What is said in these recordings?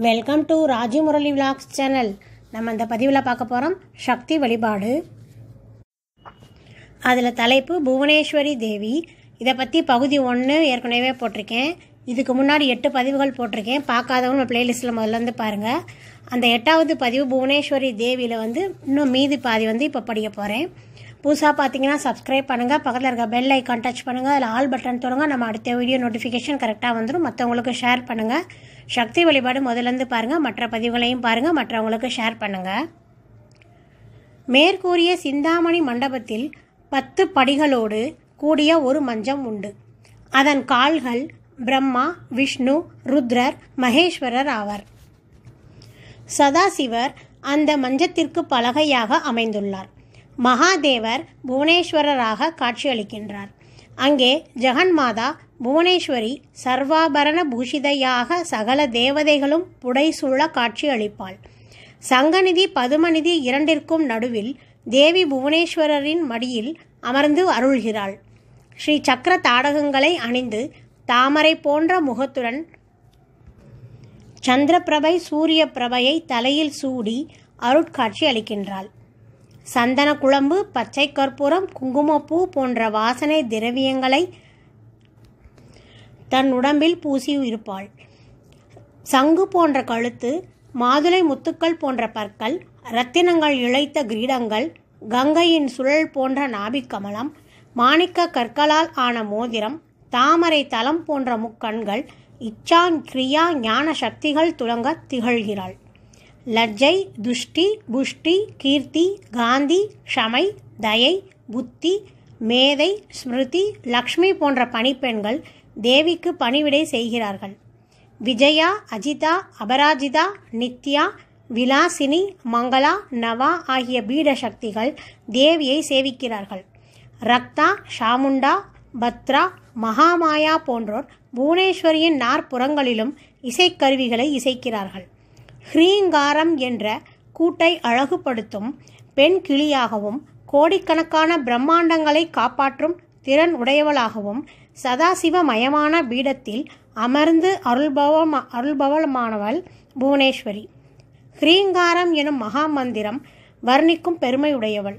Welcome to Raji Murali vlogs channel. நம்ம இந்த பதிவில் பார்க்க போகிறோம் சக்தி வழிபாடு. அதில் தலைப்பு புவனேஸ்வரி தேவி. இதை பற்றி பகுதி 1 ஏற்கனவே போட்டிருக்கேன். இதுக்கு முன்னாடி 8 பதிவுகள் போட்டிருக்கேன். பார்க்காதவங்க பிளேலிஸ்ட்டில் முதல்ல பாருங்கள். அந்த 8வது பதிவு புவனேஸ்வரி தேவியில் இன்னும் மீதி பாதி இப்போ படிக்க போகிறேன். புதுசாக பார்த்தீங்கன்னா சப்ஸ்கிரைப் பண்ணுங்கள், பக்கத்தில் இருக்க பெல் ஐக்கான் டச் பண்ணுங்கள், அதில் ஆல் பட்டன் தொடுங்க. நம்ம அடுத்த வீடியோ நோட்டிஃபிகேஷன் கரெக்டாக வந்துடும். மற்றவங்களுக்கு ஷேர் பண்ணுங்கள். சக்தி வழிபாடு முதலேருந்து பாருங்கள், மற்ற பதிவுகளையும் பாருங்கள், மற்றவங்களுக்கு ஷேர் பண்ணுங்கள். மேற்கூறிய சிந்தாமணி மண்டபத்தில் 10 படிகளோடு கூடிய ஒரு மஞ்சம் உண்டு. அதன் கால்கள் பிரம்மா, விஷ்ணு, ருத்ரர், மகேஸ்வரர் ஆவர். சதாசிவர் அந்த மஞ்சத்திற்கு பலகையாக அமைந்துள்ளார். மகாதேவர் புவனேஸ்வரராக காட்சியளிக்கின்றார். அங்கே ஜெகன்மாதா புவனேஸ்வரி சர்வாபரண பூஷிதையாக சகல தேவதைகளும் புடைசூழ காட்சி அளிப்பாள். சங்கநிதி பதுமநிதி இரண்டிற்கும் நடுவில் தேவி புவனேஸ்வரரின் மடியில் அமர்ந்து அருள்கிறாள். ஸ்ரீ சக்கர தாடகங்களை அணிந்து தாமரை போன்ற முகத்துடன் சந்திரபிரபை சூரிய பிரபையை தலையில் சூடி அருட்காட்சி அளிக்கின்றாள். சந்தன குழம்பு, பச்சை கற்பூரம், குங்குமப்பூ போன்ற வாசனை திரவியங்களை தன் உடம்பில் பூசி இருப்பாள். சங்கு போன்ற கழுத்து, மாதுளை முத்துக்கள் போன்ற பற்கள், இரத்தினங்கள் இழைத்த கிரீடங்கள், கங்கையின் சுழல் போன்ற நாபிக்கமலம், மாணிக்க கற்களால் ஆன மோதிரம், தாமரை தலம் போன்ற முக்கண்கள், இச்சா கிரியா ஞான சக்திகள் துலங்க திகழ்கிறாள். லஜ்ஜை, துஷ்டி, புஷ்டி, கீர்த்தி, காந்தி, ஷமை, தயை, புத்தி, மேதை, ஸ்மிருதி, லக்ஷ்மி போன்ற பணிப்பெண்கள் தேவிக்கு பணிவிடை செய்கிறார்கள். விஜயா, அஜிதா, அபராஜிதா, நித்யா, விலாசினி, மங்களா, நவா ஆகிய பீட சக்திகள் தேவியை சேவிக்கிறார்கள். ரக்தா, ஷாமுண்டா, பத்ரா, மகாமாயா போன்றோர் புவனேஸ்வரியின் நாற்புறங்களிலும் இசைக்கருவிகளை இசைக்கிறார்கள். ஹ்ரீங்காரம் என்ற கூட்டை அழகுபடுத்தும் பெண் கிளியாகவும் கோடிக்கணக்கான பிரம்மாண்டங்களை காப்பாற்றும் திறன் உடையவளாகவும் சதாசிவமயமான பீடத்தில் அமர்ந்து அருள்பவளமானவள் புவனேஸ்வரி. ஹ்ரீங்காரம் எனும் மகாமந்திரம் வர்ணிக்கும் பெருமையுடையவள்.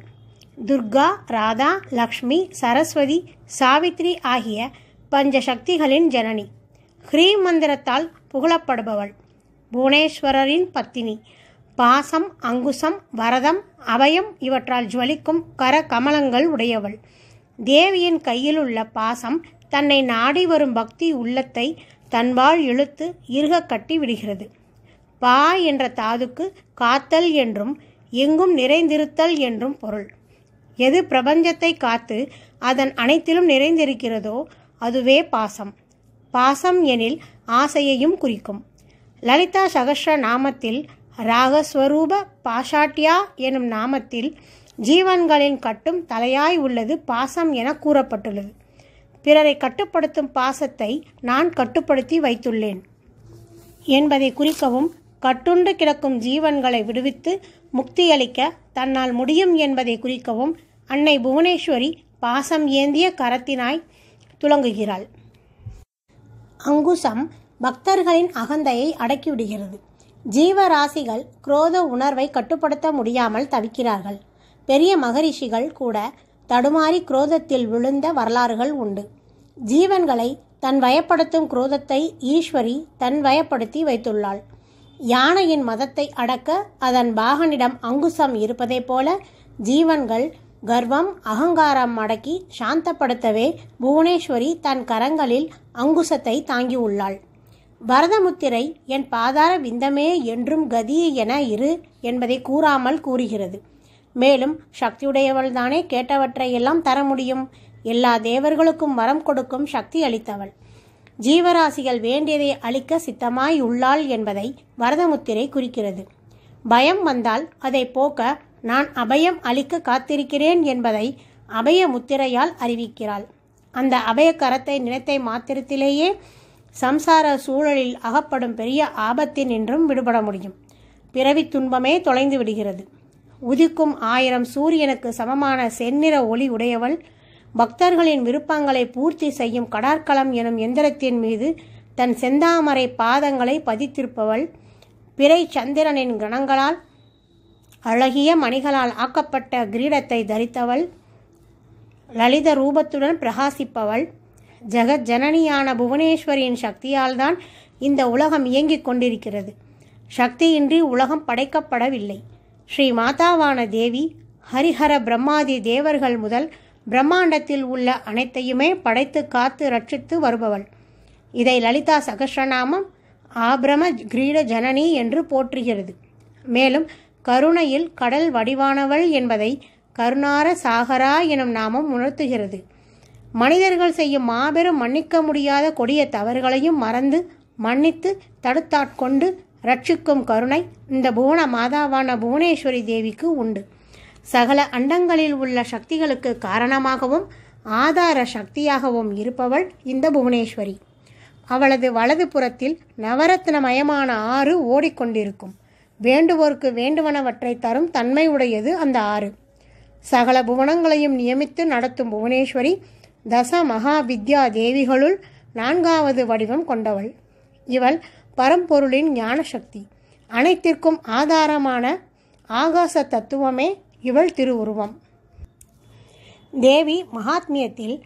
துர்கா, ராதா, லக்ஷ்மி, சரஸ்வதி, சாவித்ரி ஆகிய பஞ்சசக்திகளின் ஜனனி. ஹ்ரீம் மந்திரத்தால் புகழப்படுபவள். புவனேஸ்வரரின் பத்தினி. பாசம், அங்குசம், வரதம், அபயம் இவற்றால் ஜுவலிக்கும் கர கமலங்கள் உடையவள். தேவியின் கையிலுள்ள பாசம் தன்னை நாடி வரும் பக்தி உள்ளத்தை தன்பால் இழுத்து இறுக கட்டி விடுகிறது. பா என்ற தாதுக்கு காத்தல் என்றும் எங்கும் நிறைந்திருத்தல் என்றும் பொருள். எது பிரபஞ்சத்தை காத்து அதன் அனைத்திலும் நிறைந்திருக்கிறதோ அதுவே பாசம். பாசம் எனில் ஆசையையும் குறிக்கும். லலிதா சகஸ்ர நாமத்தில் ராகஸ்வரூப பாஷாட்டியா எனும் நாமத்தில் ஜீவன்களின் கட்டும் தலையாய் உள்ளது பாசம் என கூறப்பட்டுள்ளது. பிறரை கட்டுப்படுத்தும் பாசத்தை நான் கட்டுப்படுத்தி வைத்துள்ளேன் என்பதை குறிக்கவும், கட்டுண்டு கிடக்கும் ஜீவன்களை விடுவித்து முக்தியளிக்க தன்னால் முடியும் என்பதை குறிக்கவும் அன்னை புவனேஸ்வரி பாசம் ஏந்திய கரத்தினாய் துலங்குகிறாள். அங்குசம் பக்தர்களின் அகந்தையை அடக்கிவிடுகிறது. ஜீவராசிகள் குரோத உணர்வை கட்டுப்படுத்த முடியாமல் தவிக்கிறார்கள். பெரிய மகரிஷிகள் கூட தடுமாறி குரோதத்தில் விழுந்த வரலாறுகள் உண்டு. ஜீவன்களை தன் வயப்படுத்தும் குரோதத்தை ஈஸ்வரி தன் வயப்படுத்தி வைத்துள்ளாள். யானையின் மதத்தை அடக்க அதன் பாகனிடம் அங்குசம் இருப்பதை போல ஜீவன்கள் கர்வம், அகங்காரம் அடக்கி சாந்தப்படுத்தவே புவனேஸ்வரி தன் கரங்களில் அங்குசத்தை தாங்கியுள்ளாள். வரதமுத்திரை என் பாதார விந்தமே என்றும் கதி என இரு என்பதை கூறாமல் கூறுகிறது. மேலும் சக்தியுடையவள்தானே கேட்டவற்றை எல்லாம் தர முடியும். எல்லா தேவர்களுக்கும் வரம் கொடுக்கும் சக்தி அளித்தவள். ஜீவராசிகள் வேண்டியதை அளிக்க சித்தமாய் உள்ளாள் என்பதை வரதமுத்திரை குறிக்கிறது. பயம் வந்தால் அதை போக்க நான் அபயம் அளிக்க காத்திருக்கிறேன் என்பதை அபய முத்திரையால் அறிவிக்கிறாள். அந்த அபய கரத்தை நினைத்த மாத்திரத்திலேயே சம்சார சூழலில் அகப்படும் பெரிய ஆபத்தின் என்றும் விடுபட முடியும். பிறவி துன்பமே தொலைந்து விடுகிறது. உதிக்கும் 1000 சூரியனுக்கு சமமான செந்நிற ஒளி உடையவள். பக்தர்களின் விருப்பங்களை பூர்த்தி செய்யும் கடார்கலம் எனும் எந்திரத்தின் மீது தன் செந்தாமரை பாதங்களை பதித்திருப்பவள். பிறை சந்திரனின் கணங்களால் அழகிய மணிகளால் ஆக்கப்பட்ட கிரீடத்தை தரித்தவள், லலித ரூபத்துடன் பிரகாசிப்பவள், ஜெகத் ஜனனியான புவனேஸ்வரியின் சக்தியால் தான் இந்த உலகம் இயங்கிக் கொண்டிருக்கிறது. சக்தியின்றி உலகம் படைக்கப்படவில்லை. ஸ்ரீ மாதாவான தேவி ஹரிஹர பிரம்மாதி தேவர்கள் முதல் பிரம்மாண்டத்தில் உள்ள அனைத்தையுமே படைத்து காத்து ரட்சித்து வருபவள். இதை லலிதா சகஸ்ரநாமம் ஆபிரம கிரீட ஜனனி என்று போற்றுகிறது. மேலும் கருணையில் கடல் வடிவானவள் என்பதை கருணார சாகரா எனும் நாமம் உணர்த்துகிறது. மனிதர்கள் செய்யும் மாபெரும் மன்னிக்க முடியாத கொடிய தவறுகளையும் மறந்து மன்னித்து தடுத்தாட்கொண்டு ரட்சிக்கும் கருணை இந்த புவன மாதாவான புவனேஸ்வரி தேவிக்கு உண்டு. சகல அண்டங்களில் உள்ள சக்திகளுக்கு காரணமாகவும் ஆதார சக்தியாகவும் இருப்பவள் இந்த புவனேஸ்வரி. அவளது வலது புறத்தில் நவரத்னமயமான ஆறு ஓடிக்கொண்டிருக்கும். வேண்டுவோருக்கு வேண்டுவனவற்றை தரும் தன்மை உடையது அந்த ஆறு. சகல புவனங்களையும் நியமித்து நடத்தும் புவனேஸ்வரி தச மகா வித்யா தேவிகளுள் 4வது வடிவம் கொண்டவள். இவள் பரம்பொருளின் ஞான சக்தி. அனைத்திற்கும் ஆதாரமான ஆகாச தத்துவமே இவள் திருவுருவம். தேவி மகாத்மியத்தில்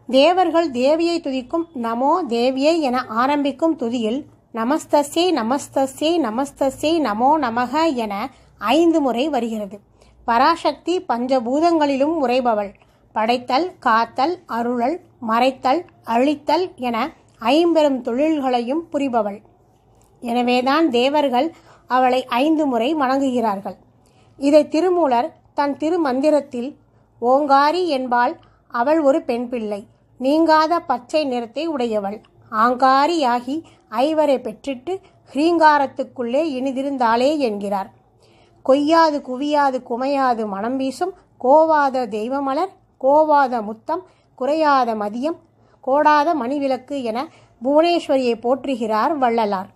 தேவர்கள் தேவியை துதிக்கும் நமோ தேவியை என ஆரம்பிக்கும் துதியில் நமஸ்தஸ்யை நமஸ்தஸ்யை நமஸ்தஸ்யை நமோ நமக என 5 முறை வருகிறது. பராசக்தி பஞ்சபூதங்களிலும் உறைபவள். படைத்தல், காத்தல், அருளல், மறைத்தல், அழித்தல் என 50 தொழில்களையும் புரிபவள். எனவேதான் தேவர்கள் அவளை 5 முறை வணங்குகிறார்கள். இதை திருமூலர் தன் திருமந்திரத்தில் ஓங்காரி என்பாள். அவள் ஒரு பெண் பிள்ளை, நீங்காத பச்சை நிறத்தை உடையவள், ஆங்காரியாகி 5 பெற்றிட்டு ஹ்ரீங்காரத்துக்குள்ளே இனிதிருந்தாளே என்கிறார். கொய்யாது குவியாது குமையாது மனம் வீசும் கோவாத தெய்வமலர், கோவாத முத்தம், குறையாத மதியம், கோடாத மணிவிளக்கு என புவனேஸ்வரியை போற்றுகிறார் வள்ளலார்.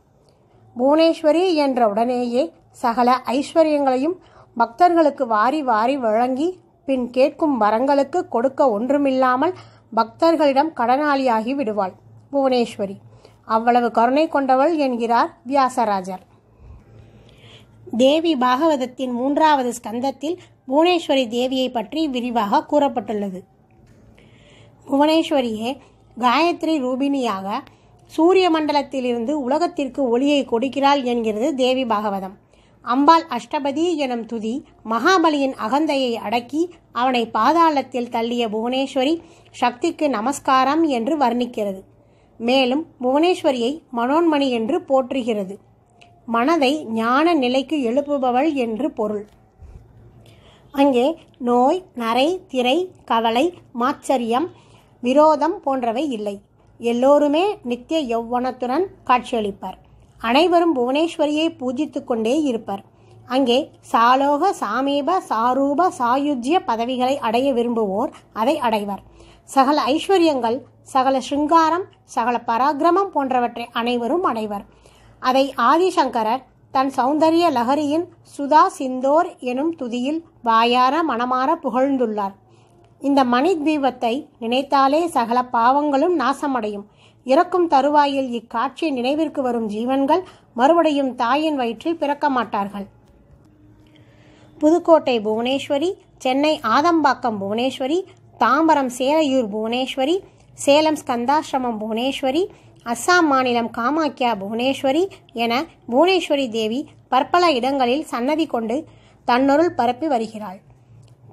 புவனேஸ்வரி என்ற உடனேயே சகல ஐஸ்வர்யங்களையும் பக்தர்களுக்கு வாரி வாரி வழங்கி பின் கேட்கும் வரங்களுக்கு கொடுக்க ஒன்றுமில்லாமல் பக்தர்களிடம் கடனாளியாகி விடுவாள் புவனேஸ்வரி. அவ்வளவு கருணை கொண்டவள் என்கிறார் வியாசராஜர். தேவி பாகவதத்தின் 3வது ஸ்கந்தத்தில் புவனேஸ்வரி தேவியை பற்றி விரிவாக கூறப்பட்டுள்ளது. புவனேஸ்வரியே காயத்ரி ரூபிணியாக சூரிய மண்டலத்திலிருந்து உலகத்திற்கு ஒளியை கொடுக்கிறாள் என்கிறது தேவி பாகவதம். அம்பாள் அஷ்டபதி எனும் துதி மகாபலியின் அகந்தையை அடக்கி அவனை பாதாளத்தில் தள்ளிய புவனேஸ்வரி சக்திக்கு நமஸ்காரம் என்று வர்ணிக்கிறது. மேலும் புவனேஸ்வரியை மனோன்மணி என்று போற்றுகிறது. மனதை ஞான நிலைக்கு எழுப்புபவள் என்று பொருள். அங்கே நோய், நரை, திரை, கவலை, மாச்சரியம், விரோதம் போன்றவை இல்லை. எல்லோருமே நித்திய யௌவனத்துடன் காட்சியளிப்பர். அனைவரும் புவனேஸ்வரியை பூஜித்து கொண்டே இருப்பர். அங்கே சாலோக, சாமீப, சாரூப, சாயுஜ்ய பதவிகளை அடைய விரும்புவோர் அதை அடைவர். சகல ஐஸ்வர்யங்கள், சகல சிருங்காரம், சகல பராக்கிரமம் போன்றவற்றை அனைவரும் அடைவர். அதை ஆதிசங்கரர் தன் சௌந்தரிய லஹரியின் சுதா சிந்தோர் எனும் துதியில் வாயார மனமாற புகழ்ந்துள்ளார். இந்த மணித்வீபத்தை நினைத்தாலே சகல பாவங்களும் நாசமடையும். இறக்கும் தருவாயில் இக்காட்சி நினைவிற்கு வரும் ஜீவன்கள் மறுபடியும் தாயின் வயிற்றில் பிறக்க மாட்டார்கள். புதுக்கோட்டை புவனேஸ்வரி, சென்னை ஆதம்பாக்கம் புவனேஸ்வரி, தாம்பரம் சேலையூர் புவனேஸ்வரி, சேலம் ஸ்கந்தாசிரமம் புவனேஸ்வரி, அஸ்ஸாம் மாநிலம் காமாக்கியா புவனேஸ்வரி என புவனேஸ்வரி தேவி பற்பல இடங்களில் சன்னதி கொண்டு தன்னொருள் பரப்பி வருகிறாள்.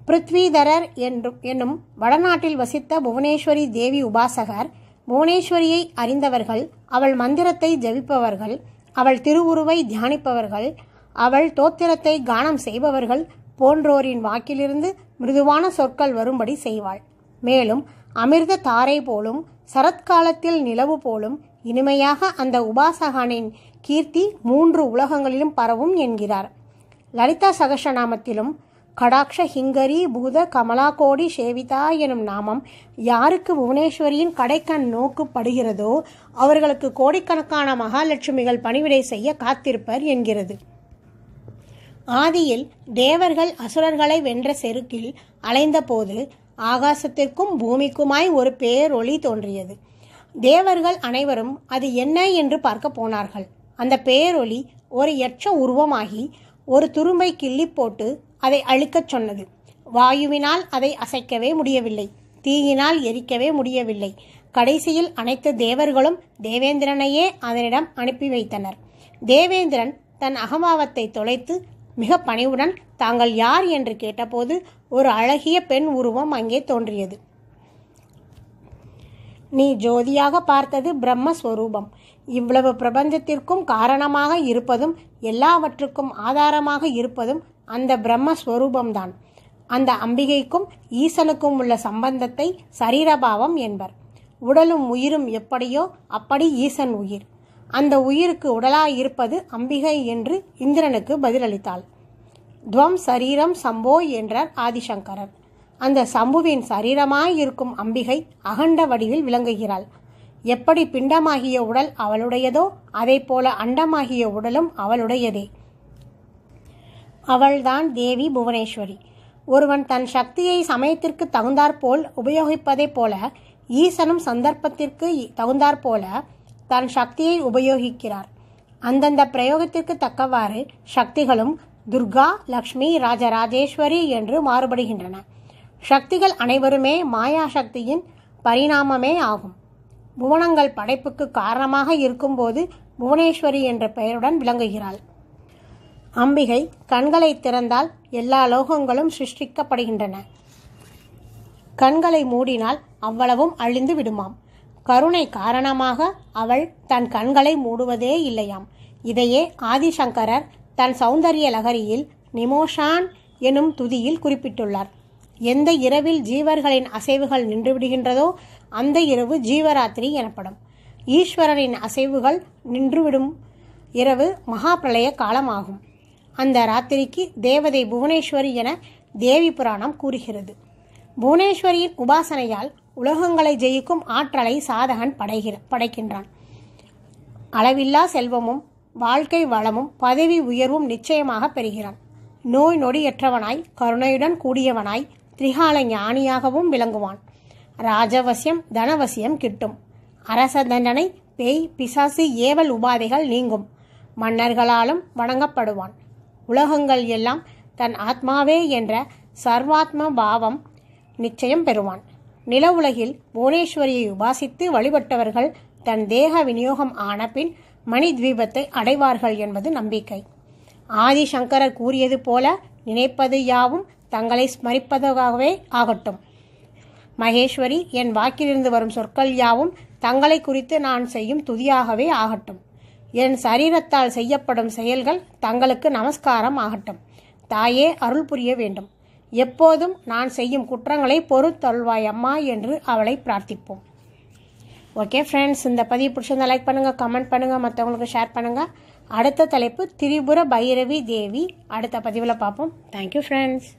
பிருத்விதரர் என்னும் வடநாட்டில் வசித்த புவனேஸ்வரி தேவி உபாசகர், புவனேஸ்வரியை அறிந்தவர்கள், அவள் மந்திரத்தை ஜபிப்பவர்கள், அவள் திருவுருவை தியானிப்பவர்கள், அவள் தோத்திரத்தை கானம் செய்பவர்கள் போன்றோரின் வாக்கிலிருந்து மிருதுவான சொற்கள் வரும்படி செய்வாள். மேலும் அமிர்த தாரை போலும் சரத்காலத்தில் நிலவு போலும் இனிமையாக அந்த உபாசகனின் கீர்த்தி 3 உலகங்களிலும் பரவும் என்கிறார். லலிதா சகஸ்ரநாமத்திலும் கடாக்ஷ ஹிங்கரி பூத கமலாகோடி சேவிதா எனும் நாமம் யாருக்கு புவனேஸ்வரியின் கடைக்கண் நோக்குப்படுகிறதோ அவர்களுக்கு கோடிக்கணக்கான மகாலட்சுமிகள் பணிவிடை செய்ய காத்திருப்பர் என்கிறது. ஆதியில் தேவர்கள் அசுரர்களை வென்ற செருக்கில் அலைந்த போது ஆகாசத்திற்கும் பூமிக்குமாய் ஒரு பேரொளி தோன்றியது. தேவர்கள் அனைவரும் அது என்ன என்று பார்க்க போனார்கள். அந்த பேரொளி ஒரு யட்ச உருவமாகி ஒரு துரும்பை கிள்ளி போட்டு அதை அழிக்கச் சொன்னது. வாயுவினால் அதை அசைக்கவே முடியவில்லை, தீயினால் எரிக்கவே முடியவில்லை. கடைசியில் அனைத்து தேவர்களும் தேவேந்திரனையே அதனிடம் அனுப்பி வைத்தனர். தேவேந்திரன் தன் அகம்பாவத்தை தொலைத்து மிக பணிவுடன் தாங்கள் யார் என்று கேட்டபோது ஒரு அழகிய பெண் உருவம் அங்கே தோன்றியது. நீ ஜோதியாக பார்த்தது பிரம்மஸ்வரூபம். இவ்வளவு பிரபஞ்சத்திற்கும் காரணமாக இருப்பதும் எல்லாவற்றுக்கும் ஆதாரமாக இருப்பதும் அந்த பிரம்மஸ்வரூபம்தான். அந்த அம்பிகைக்கும் ஈசனுக்கும் உள்ள சம்பந்தத்தை சரீரபாவம் என்பர். உடலும் உயிரும் எப்படியோ அப்படி ஈசன் உயிர். அந்த உயிருக்கு உடலாயிருப்பது அம்பிகை என்று இந்திரனுக்கு பதிலளித்தாள். துவம் சரீரம் சம்போ என்றார் ஆதிசங்கரர். அந்த சம்புவின் சரீரமாயிருக்கும் அம்பிகை அகண்ட வடிவில் விளங்குகிறாள். எப்படி பிண்டமாகிய உடல் அவளுடையதோ அதே போல அண்டமாகிய உடலும் அவளுடையதே. அவள்தான் தேவி புவனேஸ்வரி. ஒருவன் தன் சக்தியை சமயத்திற்கு தகுந்தாற்போல் உபயோகிப்பதைப் போல ஈசனும் சந்தர்ப்பத்திற்கு தகுந்தாற்போல தன் சக்தியை உபயோகிக்கிறார். அந்தந்த பிரயோகத்திற்கு தக்கவாறு சக்திகளும் துர்கா, லக்ஷ்மி, ராஜராஜேஸ்வரி என்று மாறுபடுகின்றன. சக்திகள் அனைவருமே மாயா சக்தியின் பரிணாமமே ஆகும். புவனங்கள் படைப்புக்கு காரணமாக இருக்கும்போது புவனேஸ்வரி என்ற பெயருடன் விளங்குகிறாள். அம்பிகை கண்களை திறந்தால் எல்லா லோகங்களும் சிருஷ்டிக்கப்படுகின்றன. கண்களை மூடினால் அவ்வளவும் அழிந்து விடுமாம். கருணை காரணமாக அவள் தன் கண்களை மூடுவதே இல்லையாம். இதையே ஆதிசங்கரர் தன் சௌந்தரிய லகரியில் நிமோஷான் எனும் துதியில் குறிப்பிட்டுள்ளார். எந்த இரவில் ஜீவர்களின் அசைவுகள் நின்றுவிடுகின்றதோ அந்த இரவு ஜீவராத்திரி எனப்படும். ஈஸ்வரனின் அசைவுகள் நின்றுவிடும் இரவு மகாபிரளய காலமாகும். அந்த ராத்திரிக்கு தேவதை புவனேஸ்வரி என தேவி புராணம் கூறுகிறது. புவனேஸ்வரியின் உபாசனையால் உலகங்களை ஜெயிக்கும் ஆற்றலை சாதகன் படைக்கின்றான். அளவில்லா செல்வமும் வாழ்க்கை வளமும் பதவி உயர்வும் நிச்சயமாக பெறுகிறான். நோய் நொடியற்றவனாய் கருணையுடன் கூடியவனாய் திரிகால ஞானியாகவும் விளங்குவான். ராஜவசியம் தனவசியம் கிட்டும். அரச தண்டனை, பேய் பிசாசு ஏவல் உபாதைகள் நீங்கும். மன்னர்களாலும் வணங்கப்படுவான். உலகங்கள் எல்லாம் தன் ஆத்மாவே என்ற சர்வாத்ம பாவம் நிச்சயம் பெறுவான். நில உலகில் புவனேஸ்வரியை உபாசித்து வழிபட்டவர்கள் தன் தேக விநியோகம் ஆன பின் மணித்வீபத்தை அடைவார்கள் என்பது நம்பிக்கை. ஆதிசங்கரர் கூறியது போல நினைப்பது யாவும் தங்களை ஸ்மரிப்பதாகவே ஆகட்டும். மகேஸ்வரி, என் வாக்கிலிருந்து வரும் சொற்கள் யாவும் தங்களை குறித்து நான் செய்யும் துதியாகவே ஆகட்டும். என் சரீரத்தால் செய்யப்படும் செயல்கள் தங்களுக்கு நமஸ்காரம் ஆகட்டும். தாயே, அருள் புரிய வேண்டும். எப்போதும் நான் செய்யும் குற்றங்களை பொறுத்தருள்வாய் அம்மா என்று அவளை பிரார்த்திப்போம். ஓகே ஃப்ரெண்ட்ஸ், இந்த பதிவு பிடிச்சிருந்தா லைக் பண்ணுங்கள், கமெண்ட் பண்ணுங்கள், மற்றவங்களுக்கு ஷேர் பண்ணுங்கள். அடுத்த தலைப்பு திரிபுர பைரவி தேவி. அடுத்த பதிவில் பார்ப்போம். Thank you friends.